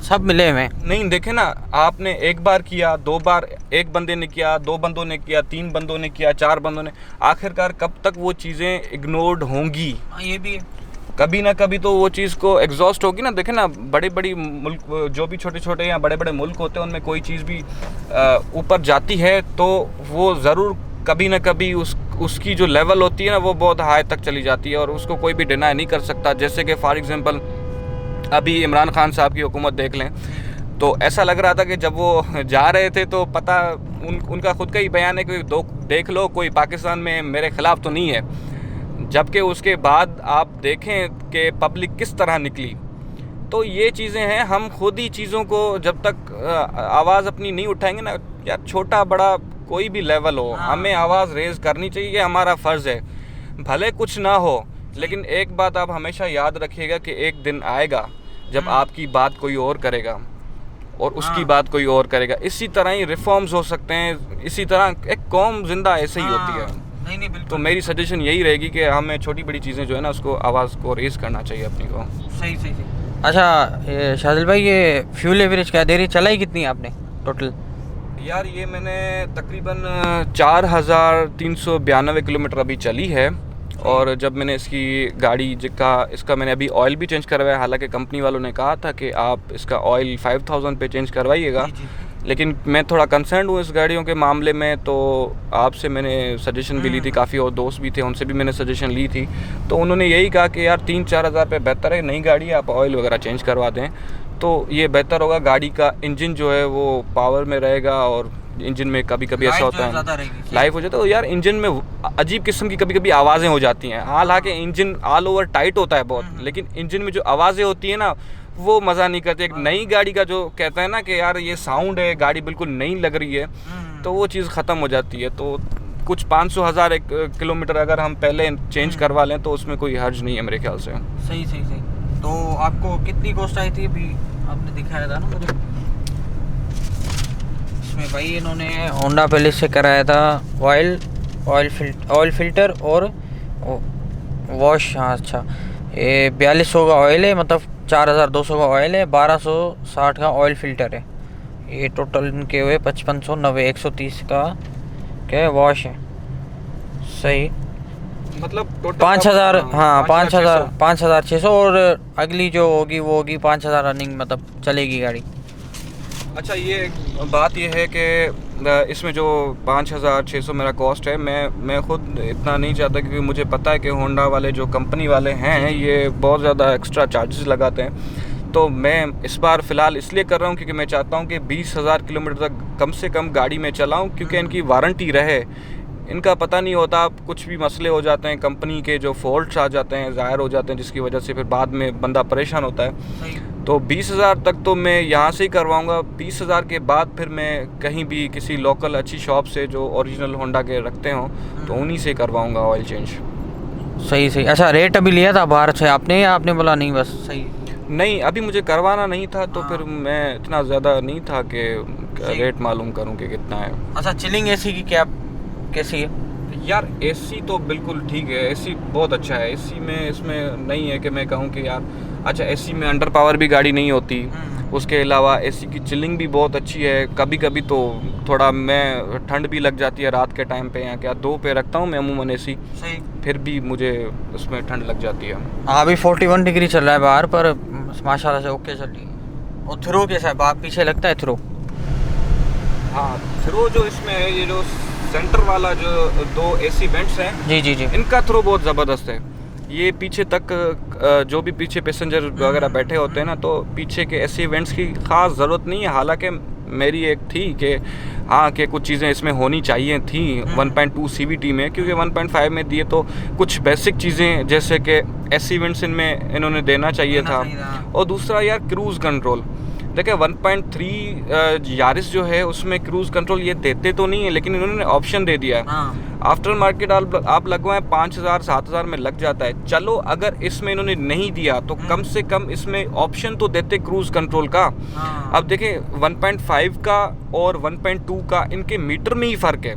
सब मिले हुए नहीं, देखे ना, आपने एक बार किया, 2 बार एक बंदे ने किया, 2 बंदों ने किया, 3 बंदों ने किया, 4 बंदों ने, आखिरकार कब तक वो चीज़ें इग्नोर्ड होंगी? ये भी है, कभी ना कभी तो वो चीज़ को एग्जॉस्ट होगी ना। देखे ना, बड़ी बड़ी मुल्क जो भी छोटे छोटे या बड़े बड़े मुल्क होते हैं उनमें कोई चीज़ भी ऊपर जाती है तो वो ज़रूर कभी ना कभी उसकी जो लेवल होती है ना वो बहुत हाई तक चली जाती है और उसको कोई भी डिनाई नहीं कर सकता। जैसे कि फॉर एग्जांपल अभी इमरान खान साहब की हुकूमत देख लें, तो ऐसा लग रहा था कि जब वो जा रहे थे तो पता उनका खुद का ही बयान है कि देख लो कोई पाकिस्तान में मेरे ख़िलाफ़ तो नहीं है, जबकि उसके बाद आप देखें कि पब्लिक किस तरह निकली। तो ये चीज़ें हैं, हम खुद ही चीज़ों को जब तक आवाज़ अपनी नहीं उठाएंगे ना, यार छोटा बड़ा कोई भी लेवल हो, हमें आवाज़ रेज़ करनी चाहिए, ये हमारा फ़र्ज़ है। भले कुछ ना हो, लेकिन एक बात आप हमेशा याद रखिएगा कि एक दिन आएगा जब आपकी बात कोई और करेगा और उसकी बात कोई और करेगा। इसी तरह ही रिफॉर्म्स हो सकते हैं, इसी तरह एक कौम जिंदा ऐसे ही होती है। नहीं बिल्कुल। तो मेरी सजेशन यही रहेगी कि हमें छोटी बड़ी चीज़ें जो है ना उसको आवाज़ को रेज़ करना चाहिए अपनी को। सही। अच्छा शादिल भाई, ये फ्यूल एवरेज क्या दे रही, चलाई कितनी है आपने टोटल? यार ये मैंने तकरीबन 4392 किलोमीटर अभी चली है, और जब मैंने इसकी गाड़ी इसका मैंने अभी ऑयल भी चेंज करवाया, हालांकि कंपनी वालों ने कहा था कि आप इसका ऑयल 5000 पे चेंज करवाइएगा, लेकिन मैं थोड़ा कंसर्न हूँ इस गाड़ियों के मामले में, तो आपसे मैंने सजेशन भी ली थी, काफ़ी और दोस्त भी थे उनसे भी मैंने सजेशन ली थी, तो उन्होंने यही कहा कि यार 3-4 हज़ार पे बेहतर है नई गाड़ी आप ऑयल वगैरह चेंज करवा दें, तो ये बेहतर होगा। गाड़ी का इंजन जो है वो पावर में रहेगा, और इंजन में कभी कभी ऐसा होता है लाइफ हो जाता है, तो यार इंजन में अजीब किस्म की कभी कभी आवाज़ें हो जाती हैं। हालांकि इंजन ऑल ओवर टाइट होता है बहुत, लेकिन इंजन में जो आवाज़ें होती हैं ना वो मज़ा नहीं करती। एक नई गाड़ी का जो कहता है ना कि यार ये साउंड है, गाड़ी बिल्कुल नई लग रही है, तो वो चीज़ ख़त्म हो जाती है। तो कुछ 500,000 किलोमीटर अगर हम पहले चेंज करवा लें तो उसमें कोई हर्ज नहीं है मेरे ख्याल से। सही। तो आपको कितनी कॉस्ट आई थी? अभी आपने दिखाया था ना मुझे, इसमें भाई इन्होंने होंडा पैलेस से कराया था ऑयल फिल्टर और वॉश। हाँ अच्छा, ये 4200 का ऑयल है, मतलब 4200 का ऑयल है, 1260 का ऑयल फिल्टर है, ये टोटल इनके हुए 5590, 130 का क्या है वॉश है। सही, मतलब 5000, हाँ 5600, और अगली जो होगी वो होगी 5000 रनिंग, मतलब चलेगी गाड़ी। अच्छा, ये बात ये है कि इसमें जो 5600 मेरा कॉस्ट है, मैं खुद इतना नहीं चाहता, क्योंकि मुझे पता है कि होंडा वाले जो कंपनी वाले हैं ये बहुत ज़्यादा एक्स्ट्रा चार्जेस लगाते हैं। तो मैं इस बार फ़िलहाल इसलिए कर रहा हूँ क्योंकि मैं चाहता हूँ कि 20,000 किलोमीटर तक कम से कम गाड़ी में चलाऊँ, क्योंकि इनकी वारंटी रहे। इनका पता नहीं होता, कुछ भी मसले हो जाते हैं, कंपनी के जो फॉल्ट्स आ जाते हैं, ज़ाहिर हो जाते हैं, जिसकी वजह से फिर बाद में बंदा परेशान होता है। तो 20,000 तक तो मैं यहाँ से ही करवाऊँगा। 20,000 के बाद फिर मैं कहीं भी किसी लोकल अच्छी शॉप से जो ओरिजिनल होंडा के रखते हों तो उन्हीं से करवाऊँगा ऑयल चेंज। सही। अच्छा, रेट अभी लिया था बाहर से आपने, या आपने बोला नहीं बस? सही, नहीं, अभी मुझे करवाना नहीं था, तो फिर मैं इतना ज़्यादा नहीं था कि रेट मालूम करूँ कि कितना है। अच्छा, चिलिंग एसी की क्या कैसी है? यार एसी तो बिल्कुल ठीक है, एसी बहुत अच्छा है। एसी में इसमें नहीं है कि मैं कहूँ कि यार अच्छा, एसी में अंडर पावर भी गाड़ी नहीं होती। उसके अलावा एसी की चिलिंग भी बहुत अच्छी है। कभी कभी तो थोड़ा मैं ठंड भी लग जाती है रात के टाइम पे, यहाँ क्या 2 पे रखता हूँ मैं अमूमन एसी, फिर भी मुझे उसमें ठंड लग जाती है। हाँ, अभी 41 डिग्री चल रहा है बाहर, पर माशाल्लाह से ओके चल रही है। और थ्रो कैसा है? पीछे लगता है थ्रो? हाँ, थ्रो जो इसमें है, ये जो सेंटर वाला जो 2 एसी वेंट्स हैं, जी, इनका थ्रो बहुत ज़बरदस्त है। ये पीछे तक जो भी पीछे पैसेंजर वगैरह बैठे होते हैं ना, तो पीछे के ऐसे इवेंट्स की ख़ास ज़रूरत नहीं है। हालांकि मेरी एक थी कि हाँ कि कुछ चीज़ें इसमें होनी चाहिए थी 1.2 CVT में, क्योंकि 1.5 में दिए तो कुछ बेसिक चीज़ें जैसे कि ऐसे इवेंट्स इनमें इन्होंने देना चाहिए था। और दूसरा यार क्रूज़ कंट्रोल, देखिए 1.3 यारिस जो है उसमें क्रूज़ कंट्रोल ये देते तो नहीं है, लेकिन इन्होंने ऑप्शन दे दिया है। आफ्टर मार्केट आप लगवाएं 5,000-7,000 में लग जाता है। चलो अगर इसमें इन्होंने नहीं दिया तो कम से कम इसमें ऑप्शन तो देते क्रूज़ कंट्रोल का। अब देखें 1.5 का और 1.2 का इनके मीटर में ही फ़र्क है।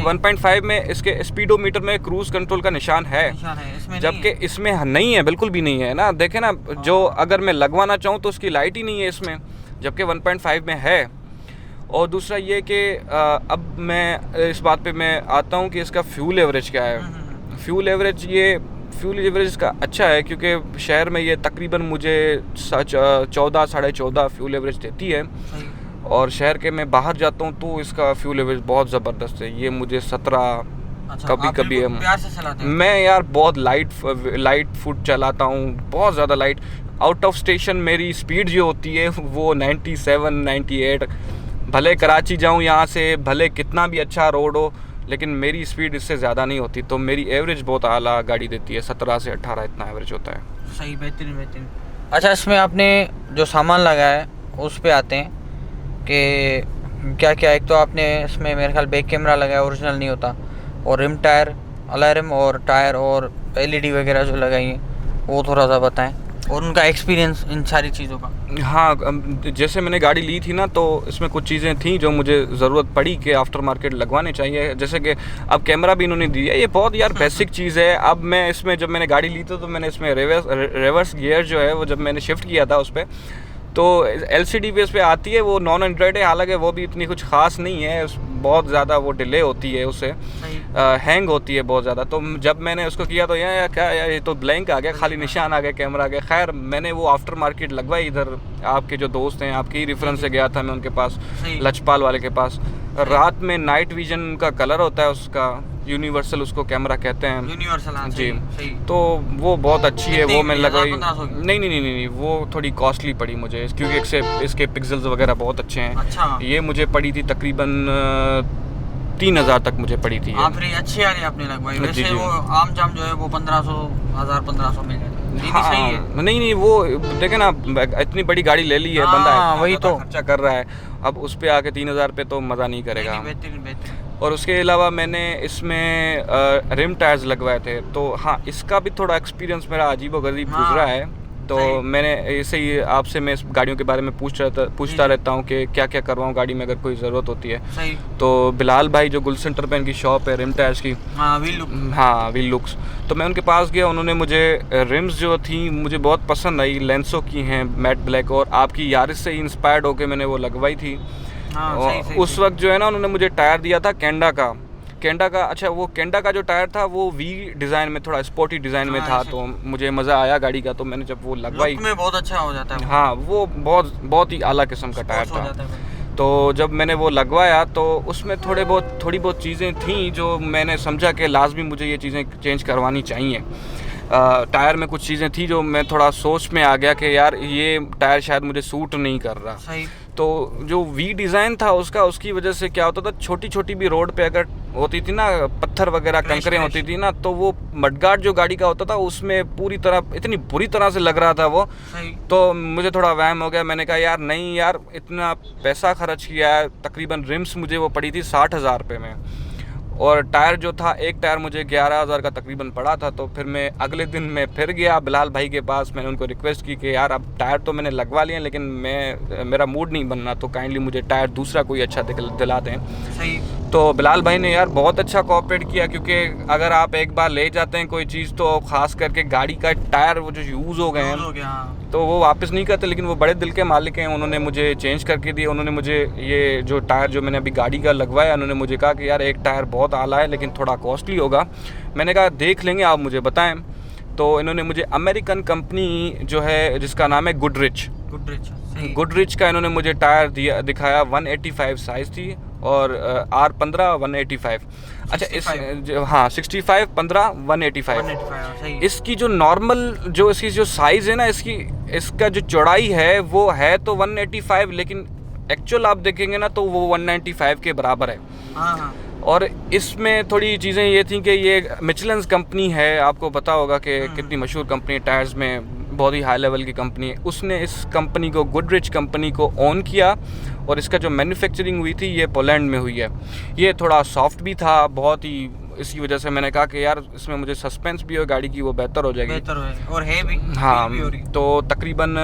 1.5 में इसके स्पीडोमीटर में क्रूज़ कंट्रोल का निशान है, जबकि इसमें नहीं है, बिल्कुल भी नहीं है ना। देखें ना, जो अगर मैं लगवाना चाहूँ तो उसकी लाइट ही नहीं है इसमें, जबकि 1.5 में है। और दूसरा ये कि अब मैं इस बात पे मैं आता हूँ कि इसका फ्यूल एवरेज क्या है। फ्यूल एवरेज इसका अच्छा है, क्योंकि शहर में ये तकरीबन मुझे 14 साढ़े 14 फ्यूल एवरेज देती है, और शहर के मैं बाहर जाता हूँ तो इसका फ्यूल एवरेज बहुत ज़बरदस्त है। ये मुझे 17 कभी है। मैं यार बहुत लाइट फुट चलाता हूँ, बहुत ज़्यादा लाइट। आउट ऑफ स्टेशन मेरी स्पीड जो होती है वो 97 98, भले कराची जाऊँ यहाँ से, भले कितना भी अच्छा रोड हो, लेकिन मेरी स्पीड इससे ज़्यादा नहीं होती। तो मेरी एवरेज बहुत आला गाड़ी देती है, 17 से 18 इतना एवरेज होता है। सही, बेहतरीन। अच्छा, इसमें आपने जो सामान लगाया है उस पे आते हैं कि क्या क्या। एक तो आपने इसमें मेरे ख्याल बैक कैमरा लगाया, ओरिजिनल नहीं होता, और रिम टायर, अलार्म और टायर और LED वगैरह जो लगाई हैं वो थोड़ा सा बताएं, और उनका एक्सपीरियंस इन सारी चीज़ों का। हाँ, जैसे मैंने गाड़ी ली थी ना, तो इसमें कुछ चीज़ें थी जो मुझे ज़रूरत पड़ी कि आफ्टर मार्केट लगवाने चाहिए। जैसे कि अब कैमरा भी इन्होंने दिया, ये बहुत यार बेसिक चीज़ है। अब मैं इसमें जब मैंने गाड़ी ली थी तो मैंने इसमें रिवर्स गियर जो है वो जब मैंने शिफ्ट किया था उस पर, तो LCD बेस पे आती है, वो नॉन एंड्रॉयड है, हालांकि वो भी इतनी कुछ ख़ास नहीं है, बहुत ज़्यादा वो डिले होती है, उससे हैंग होती है बहुत ज़्यादा। तो जब मैंने उसको किया तो यार क्या यार, ये तो ब्लैंक आ गया, खाली निशान आ गया कैमरा के। खैर मैंने वो आफ्टर मार्केट लगवाई, इधर आपके जो दोस्त हैं, आपके ही रेफरेंस से गया था मैं उनके पास, लचपाल वाले के पास। रात में नाइट विजन का कलर होता है उसका, यूनिवर्सल उसको कैमरा कहते हैं, यूनिवर्सल जी। तो वो बहुत अच्छी है, वो मैंने लगाई। नहीं, वो थोड़ी कॉस्टली पड़ी मुझे, क्योंकि इसके पिक्सल्स वगैरह बहुत अच्छे हैं। अच्छा। ये मुझे पड़ी थी तकरीबन 3,000 तक मुझे पड़ी थी। अच्छी वाली आपने लगवाई। वैसे वो आम जाम जो है वो 1500 मिल जाता है। हाँ, नहीं वो देखे ना, इतनी बड़ी गाड़ी ले ली है बंदा, वही तो खर्चा कर रहा है, अब उस पे आके 3,000 पे तो मज़ा नहीं करेगा। बेहतरीन। और उसके अलावा मैंने इसमें रिम टायर्स लगवाए थे, तो हाँ इसका भी थोड़ा एक्सपीरियंस मेरा अजीबोगरीब गुजरा है। तो मैंने ऐसे ही आपसे मैं इस गाड़ियों के बारे में पूछता रहता हूँ कि क्या क्या करवाऊँ गाड़ी में अगर कोई ज़रूरत होती है। सही। तो बिलाल भाई जो गुल सेंटर पे इनकी शॉप है रिम टायर्स की, व्हील लुक्स, तो मैं उनके पास गया, उन्होंने मुझे रिम्स जो थी मुझे बहुत पसंद आई, लेंसो की हैं मैट ब्लैक, और आपकी यारिस से ही इंस्पायर्ड होकर मैंने वो लगवाई थी। सही। उस वक्त जो है ना उन्होंने मुझे टायर दिया था केंडा का। अच्छा, वो केंडा का जो टायर था वो V डिज़ाइन में, थोड़ा स्पोर्टी डिज़ाइन में था, तो मुझे मज़ा आया गाड़ी का। तो मैंने जब वो लगवाई, लुक में बहुत अच्छा हो जाता है। हाँ, वो बहुत ही आला किस्म का टायर था। तो जब मैंने वो लगवाया तो उसमें थोड़ी बहुत चीज़ें थी जो मैंने समझा कि लाजमी मुझे ये चीज़ें चेंज करवानी चाहिए। टायर में कुछ चीज़ें थी जो मैं थोड़ा सोच में आ गया कि यार ये टायर शायद मुझे सूट नहीं कर रहा। सही। तो जो V डिज़ाइन था उसकी वजह से क्या होता था, छोटी भी रोड पे अगर होती थी ना, पत्थर वगैरह कंकरें होती थी ना, तो वो मडगार्ड जो गाड़ी का होता था उसमें इतनी बुरी तरह से लग रहा था वो। तो मुझे थोड़ा वहम हो गया, मैंने कहा यार नहीं यार, इतना पैसा खर्च किया है, तकरीबन रिम्स मुझे वो पड़ी थी 60,000 रुपये में, और टायर जो था एक टायर मुझे 11,000 का तकरीबन पड़ा था। तो फिर मैं अगले दिन मैं फिर गया बिलाल भाई के पास, मैंने उनको रिक्वेस्ट की कि यार अब टायर तो मैंने लगवा लिए लेकिन मेरा मूड नहीं बनना, तो काइंडली मुझे टायर दूसरा कोई अच्छा दिला दें। सही। तो बिलाल भाई ने यार बहुत अच्छा कोऑपरेट किया, क्योंकि अगर आप एक बार ले जाते हैं कोई चीज़, तो ख़ास करके गाड़ी का टायर वो जो यूज़ हो गए हैं तो वो वापस नहीं करते, लेकिन वो बड़े दिल के मालिक हैं, उन्होंने मुझे चेंज करके दिए। उन्होंने मुझे ये जो टायर जो मैंने अभी गाड़ी का लगवाया, उन्होंने मुझे कहा कि यार एक टायर बहुत आला है लेकिन थोड़ा कॉस्टली होगा। मैंने कहा देख लेंगे, आप मुझे बताएं। तो इन्होंने मुझे अमेरिकन कंपनी जो है जिसका नाम है गुडरिच का इन्होंने मुझे टायर दिखाया, 185 साइज़ थी, और R15 185। अच्छा इस 65 हाँ 65 15 185। 185 सही है। इसकी जो नॉर्मल जो इसकी जो साइज़ है ना, इसका जो चौड़ाई है वो है तो 185, लेकिन एक्चुअल आप देखेंगे ना तो वो 195 के बराबर है। हाँ हाँ और इसमें थोड़ी चीज़ें ये थी कि ये मिचेलिन कंपनी है, आपको पता होगा कि कितनी मशहूर कंपनी है टायर्स में, बहुत ही हाई लेवल की कंपनी है। उसने इस कंपनी को, गुडरिच कंपनी को ओन किया और इसका जो मैन्युफैक्चरिंग हुई थी ये पोलैंड में हुई है। ये थोड़ा सॉफ्ट भी था बहुत ही, इसी वजह से मैंने कहा कि यार इसमें मुझे सस्पेंस भी हो गाड़ी की, वो बेहतर हो जाएगी। बेहतर है और है भी, हाँ फील भी हो रही। तो तकरीबन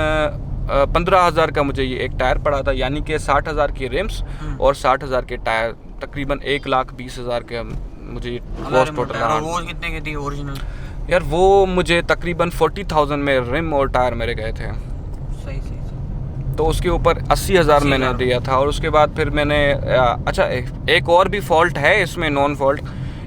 15,000 का मुझे ये एक टायर पड़ा था, यानी कि 60,000 की रिम्स और 60,000 के टायर, तकरीबन 1,20,000 के मुझे कॉस्ट टोटल रहा। वो कितने की थी ओरिजिनल? यार वो मुझे तकरीबन 40,000 में रिम और टायर मेरे गए थे। सही सही। तो उसके ऊपर 80,000 मैंने दिया था। और उसके बाद फिर मैंने अच्छा एक और भी फॉल्ट है इसमें, नॉन फॉल्ट,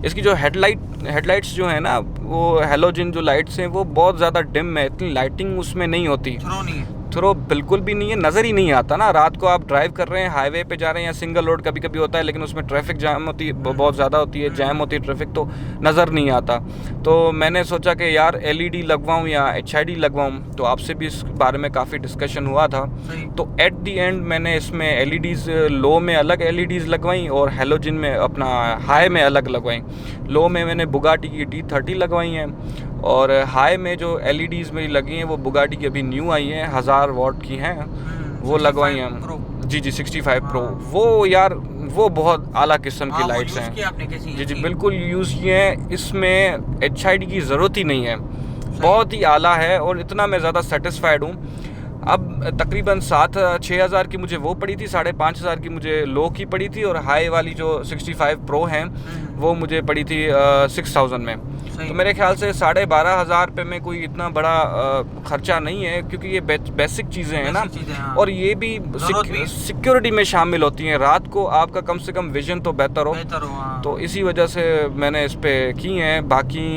इसकी जो हेडलाइट्स जो है ना, वो हेलोजन जो लाइट्स हैं वो बहुत ज़्यादा डिम है, इतनी लाइटिंग उसमें नहीं होती। थ्रो नहीं है, थ्रो बिल्कुल भी नहीं है, नज़र ही नहीं आता ना। रात को आप ड्राइव कर रहे हैं, हाईवे पे जा रहे हैं या सिंगल रोड कभी कभी होता है, लेकिन उसमें ट्रैफिक जाम होती है, बहुत ज़्यादा होती है, जैम होती है ट्रैफिक, तो नज़र नहीं आता। तो मैंने सोचा कि यार LED लगवाऊँ या HID लगवाऊँ, तो आपसे भी इस बारे में काफ़ी डिस्कशन हुआ था। तो एट दी एंड मैंने इसमें LEDs लो में अलग LEDs लगवाई और हेलोजन में अपना हाई में अलग लगवाई। लो में मैंने बुगाटी की D30 लगवाई हैं और हाई में जो LEDs मेरी लगी हैं वो बुगाटी की अभी न्यू आई हैं, 1000 वॉट की हैं, वो लगवाई हैं। जी 65 प्रो। वो यार वो बहुत आला किस्म की लाइट्स हैं। जी बिल्कुल यूज़ किए हैं, इसमें HID की ज़रूरत ही नहीं है, बहुत ही आला है और इतना मैं ज़्यादा सेटिस्फाइड हूँ। अब तकरीबन 6 हज़ार की मुझे वो पड़ी थी, 5,500 की मुझे लो की पड़ी थी, और हाई वाली जो 65 प्रो हैं वो मुझे पड़ी थी 6,000 में। तो मेरे ख्याल से 12,500 पे में कोई इतना बड़ा खर्चा नहीं है, क्योंकि ये बेसिक चीज़ें हैं ना, और ये भी सिक्योरिटी में शामिल होती हैं। रात को आपका कम से कम विजन तो बेहतर हो, तो इसी वजह से मैंने इस पे की हैं। बाकी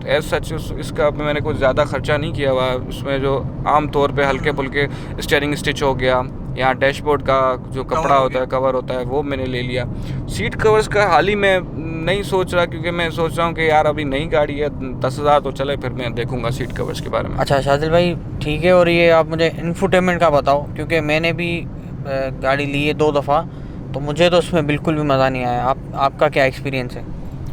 एज सच इसका मैंने कुछ ज़्यादा खर्चा नहीं किया हुआ। उसमें जो आम तौर पे हल्के फुल्के स्टीयरिंग स्टिच हो गया, यहाँ डैशबोर्ड का जो कपड़ा होता है, कवर होता है, वो मैंने ले लिया। सीट कवर्स का हाल ही में नहीं सोच रहा, क्योंकि मैं सोच रहा हूँ कि यार अभी नई गाड़ी है, 10,000 तो चले, फिर मैं देखूंगा सीट कवर्स के बारे में। अच्छा शाजिल भाई ठीक है, और ये आप मुझे इंफोटेनमेंट का बताओ, क्योंकि मैंने भी गाड़ी ली है 2 दफ़ा, तो मुझे तो उसमें बिल्कुल भी मज़ा नहीं आया। आपका क्या एक्सपीरियंस है?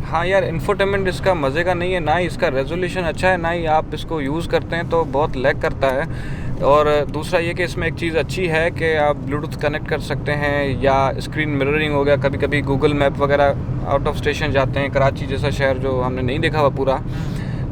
हाँ यार, इंफोटेनमेंट इसका मज़े का नहीं है, ना ही इसका रेजोल्यूशन अच्छा है, ना ही आप इसको यूज़ करते हैं तो बहुत लैग करता है। और दूसरा ये कि इसमें एक चीज़ अच्छी है कि आप ब्लूटूथ कनेक्ट कर सकते हैं, या स्क्रीन मिररिंग हो गया। कभी कभी गूगल मैप वगैरह आउट ऑफ स्टेशन जाते हैं, कराची जैसा शहर जो हमने नहीं देखा हुआ पूरा,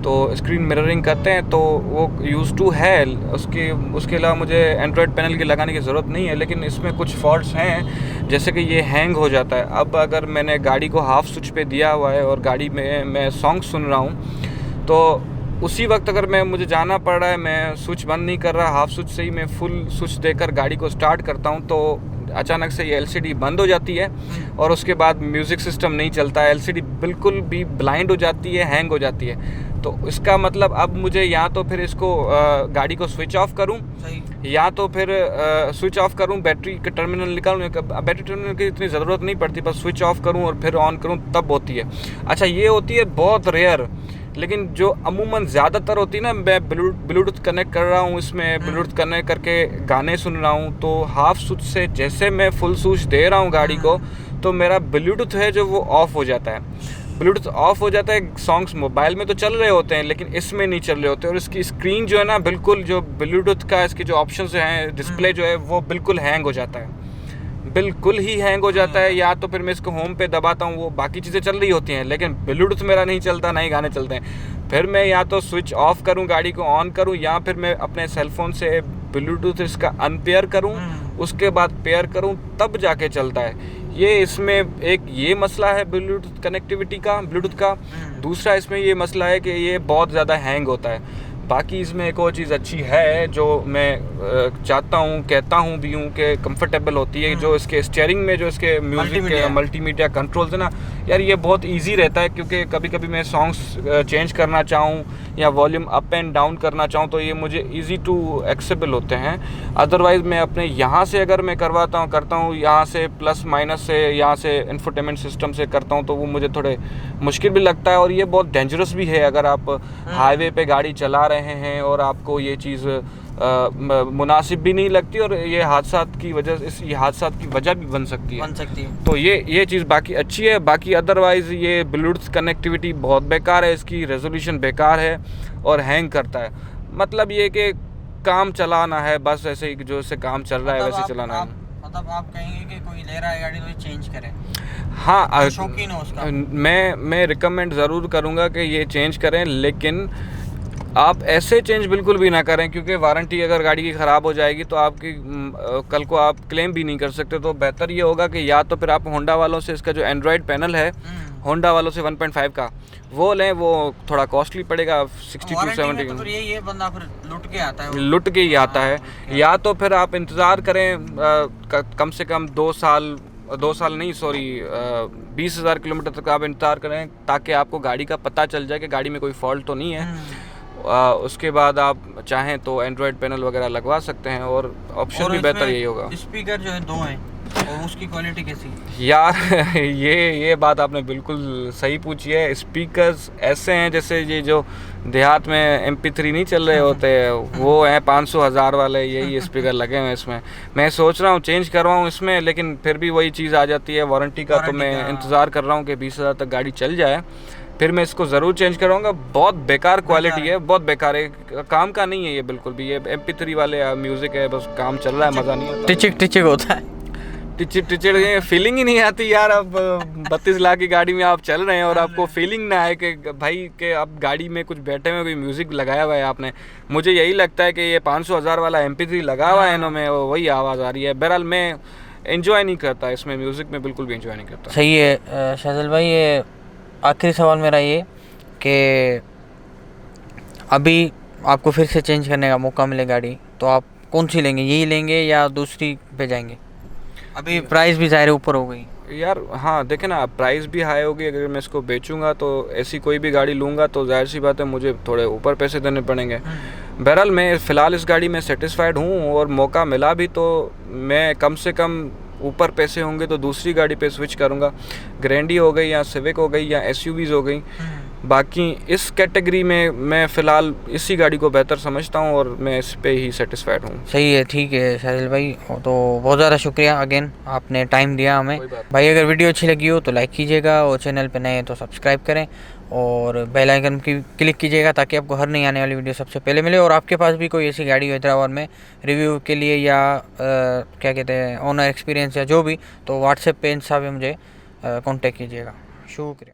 तो स्क्रीन मिररिंग करते हैं, तो वो यूज़ टू है। उसके अलावा मुझे एंड्रॉयड पैनल की लगाने की ज़रूरत नहीं है, लेकिन इसमें कुछ फॉल्ट्स हैं, जैसे कि ये हैंग हो जाता है। अब अगर मैंने गाड़ी को हाफ स्विच पे दिया हुआ है और गाड़ी में मैं सॉन्ग सुन रहा हूँ, तो उसी वक्त अगर मुझे जाना पड़ रहा है, मैं स्विच बंद नहीं कर रहा, हाफ स्विच से ही मैं फुल स्विच देकर गाड़ी को स्टार्ट करता हूँ, तो अचानक से ये LCD बंद हो जाती है और उसके बाद म्यूज़िक सिस्टम नहीं चलता है, LCD बिल्कुल भी ब्लाइंड हो जाती है, हैंग हो जाती है। तो इसका मतलब अब मुझे या तो फिर इसको गाड़ी को स्विच ऑफ करूं, या तो फिर स्विच ऑफ करूं, बैटरी का टर्मिनल निकालूं। बैटरी टर्मिनल की इतनी ज़रूरत नहीं पड़ती, बस स्विच ऑफ करूं और फिर ऑन करूं, तब होती है। अच्छा ये होती है बहुत रेयर, लेकिन जो अमूमन ज़्यादातर होती है ना, मैं ब्लूटूथ कनेक्ट कर रहा हूँ, इसमें ब्लूटूथ कनेक्ट करके गाने सुन रहा हूँ, तो हाफ स्विच से जैसे मैं फुल स्विच दे रहा हूँ गाड़ी को, तो मेरा ब्लूटूथ है जो वो ऑफ़ हो जाता है। ब्लूटूथ ऑफ हो जाता है। सॉन्ग्स मोबाइल में तो चल रहे होते हैं, लेकिन इसमें नहीं चल रहे होते, और इसकी स्क्रीन जो है ना, बिल्कुल जो ब्लूटूथ का इसके जो ऑप्शंस हैं, डिस्प्ले जो है वो बिल्कुल हैंग हो जाता है, बिल्कुल ही हैंग हो जाता है। या तो फिर मैं इसको होम पे दबाता हूँ, वो बाकी चीज़ें चल रही होती हैं, लेकिन ब्लूटूथ मेरा नहीं चलता, ना ही गाने चलते हैं। फिर मैं या तो स्विच ऑफ करूँ, गाड़ी को ऑन करूँ, या फिर मैं अपने सेलफोन से ब्लूटूथ इसका अनपेयर करूँ, उसके बाद पेयर करूँ, तब जाके चलता है। ये इसमें एक ये मसला है ब्लूटूथ कनेक्टिविटी का, ब्लूटूथ का। दूसरा इसमें ये मसला है कि ये बहुत ज़्यादा हैंग होता है। बाकी इसमें एक और चीज़ अच्छी है जो मैं चाहता हूँ, कहता हूँ भी हूँ कि कंफर्टेबल होती है। जो इसके स्टीयरिंग में जो इसके म्यूज़िक के मल्टीमीडिया कंट्रोल्स है ना यार, ये बहुत इजी रहता है, क्योंकि कभी कभी मैं सॉन्ग्स चेंज करना चाहूँ या वॉल्यूम अप एंड डाउन करना चाहूँ तो ये मुझे इजी टू एक्सेसिबल होते हैं। अदरवाइज़ मैं अपने यहाँ से अगर मैं करता हूँ यहाँ से प्लस माइनस से, यहाँ से इंफोटेनमेंट सिस्टम से करता हूँ तो वो मुझे थोड़े मुश्किल भी लगता है, और ये बहुत डेंजरस भी है। अगर आप हाईवे पे गाड़ी चला रहे हैं और आपको ये चीज़ मुनासिब भी नहीं लगती, और ये हादसात की वजह भी बन सकती है। तो ये चीज़ बाकी अच्छी है। बाकी अदरवाइज़ ये ब्लूटूथ कनेक्टिविटी बहुत बेकार है, इसकी रेजोल्यूशन बेकार है और हैंग करता है। मतलब ये कि काम चलाना है बस, ऐसे ही जो इससे काम चल रहा है वैसे चलाना है। मतलब आप कहेंगे कि कोई ले रहा है गाड़ी तो ये चेंज करें? हाँ, शौकीन हो उसका? मैं रिकमेंड ज़रूर करूँगा कि ये चेंज करें, लेकिन आप ऐसे चेंज बिल्कुल भी ना करें, क्योंकि वारंटी अगर गाड़ी की ख़राब हो जाएगी तो आपकी कल को आप क्लेम भी नहीं कर सकते। तो बेहतर ये होगा कि या तो फिर आप होंडा वालों से इसका जो एंड्रॉयड पैनल है होंडा वालों से 1.5 का वो लें, वो थोड़ा कॉस्टली पड़ेगा 60 to 70। तो ये बंदा फिर लुट के आता है। या तो फिर आप इंतज़ार करें कम से कम 2 साल नहीं, सॉरी 20,000 किलोमीटर तक आप इंतज़ार करें, ताकि आपको गाड़ी का पता चल जाए कि गाड़ी में कोई फॉल्ट तो नहीं है। उसके बाद आप चाहें तो एंड्रॉयड पैनल वगैरह लगवा सकते हैं, और ऑप्शन भी बेहतर यही होगा। स्पीकर जो है 2 हैं, और उसकी क्वालिटी कैसी है? यार ये बात आपने बिल्कुल सही पूछी है। स्पीकर्स ऐसे हैं जैसे ये जो देहात में MP3 नहीं चल रहे होते वो हैं 500,000 वाले, यही स्पीकर लगे हुए हैं इसमें। मैं सोच रहा हूँ चेंज करवाऊँ इसमें, लेकिन फिर भी वही चीज़ आ जाती है वारंटी का। तो मैं इंतज़ार कर रहा हूँ कि 20,000 तक गाड़ी चल जाए, फिर मैं इसको ज़रूर चेंज करवाऊँगा। बहुत बेकार क्वालिटी है, बहुत बेकार है, काम का नहीं है ये बिल्कुल भी। ये MP3 वाले म्यूज़िक है, बस काम चल रहा है, मज़ा नहीं आता। टिचिक होता है, टिचिड़ फीलिंग ही नहीं आती यार। अब 32 लाख की गाड़ी में आप चल रहे हैं और आपको फीलिंग ना आए कि भाई कि आप गाड़ी में कुछ बैठे हुए कोई म्यूज़िक लगाया हुआ है आपने। मुझे यही लगता है कि ये 500,000 वाला MP3 लगा हुआ है इन्होंने, वही आवाज़ आ रही है। बहरहाल मैं एंजॉय नहीं करता इसमें, म्यूज़िक में बिल्कुल भी एंजॉय नहीं करता। सही है शाहज़ल भाई। ये आखिरी सवाल मेरा ये कि अभी आपको फिर से चेंज करने का मौका मिले गाड़ी, तो आप कौन सी लेंगे? यही लेंगे या दूसरी पे जाएंगे? अभी प्राइस भी ज़ाहिर ऊपर हो गई यार। हाँ देखे ना, प्राइस भी हाई होगी। अगर मैं इसको बेचूंगा तो ऐसी कोई भी गाड़ी लूँगा तो जाहिर सी बात है मुझे थोड़े ऊपर पैसे देने पड़ेंगे। बहरहाल मैं फ़िलहाल इस गाड़ी में सेटिस्फाइड हूँ, और मौका मिला भी तो मैं कम से कम ऊपर पैसे होंगे तो दूसरी गाड़ी पे स्विच करूँगा। ग्रैंडी हो गई या सिविक हो गई या SUVs हो गई। बाकी इस कैटेगरी में मैं फ़िलहाल इसी गाड़ी को बेहतर समझता हूँ, और मैं इस पे ही सेटिस्फाइड हूँ। सही है, ठीक है शाहज़ल भाई। तो बहुत ज़्यादा शुक्रिया अगेन, आपने टाइम दिया हमें भाई। अगर वीडियो अच्छी लगी हो तो लाइक कीजिएगा, और चैनल पे नए हैं तो सब्सक्राइब करें, और बेल आइकन की क्लिक कीजिएगा ताकि आपको हर नई आने वाली वीडियो सबसे पहले मिले। और आपके पास भी कोई ऐसी गाड़ी हो हैदराबाद में रिव्यू के लिए या क्या कहते हैं ओनर एक्सपीरियंस या जो भी, तो व्हाट्सएप पे इन सब मुझे कॉन्टेक्ट कीजिएगा। शुक्रिया।